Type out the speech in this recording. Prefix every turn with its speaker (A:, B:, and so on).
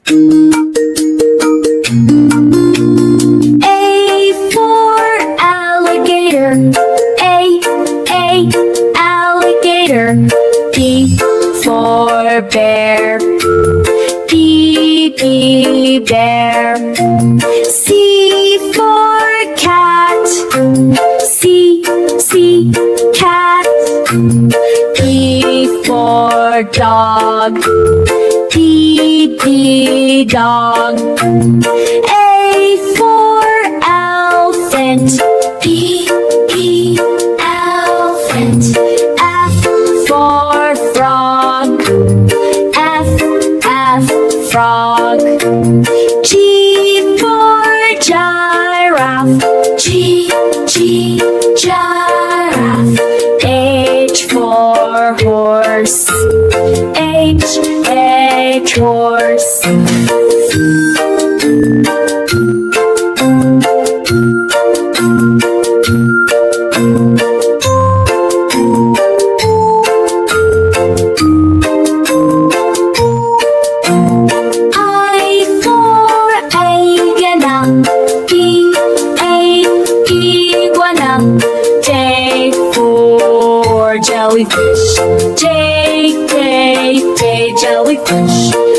A: A for alligator. A, alligator. B for bear. B, bear. C for cat. C, cat. D for dog. D, dog. A for elephant. E, elephant. F for frog. F, frog. G for giraffe. G, giraffe. H for horse. H, horse. I for iguana. Iguana. J for jellyfish. J, jellyfish.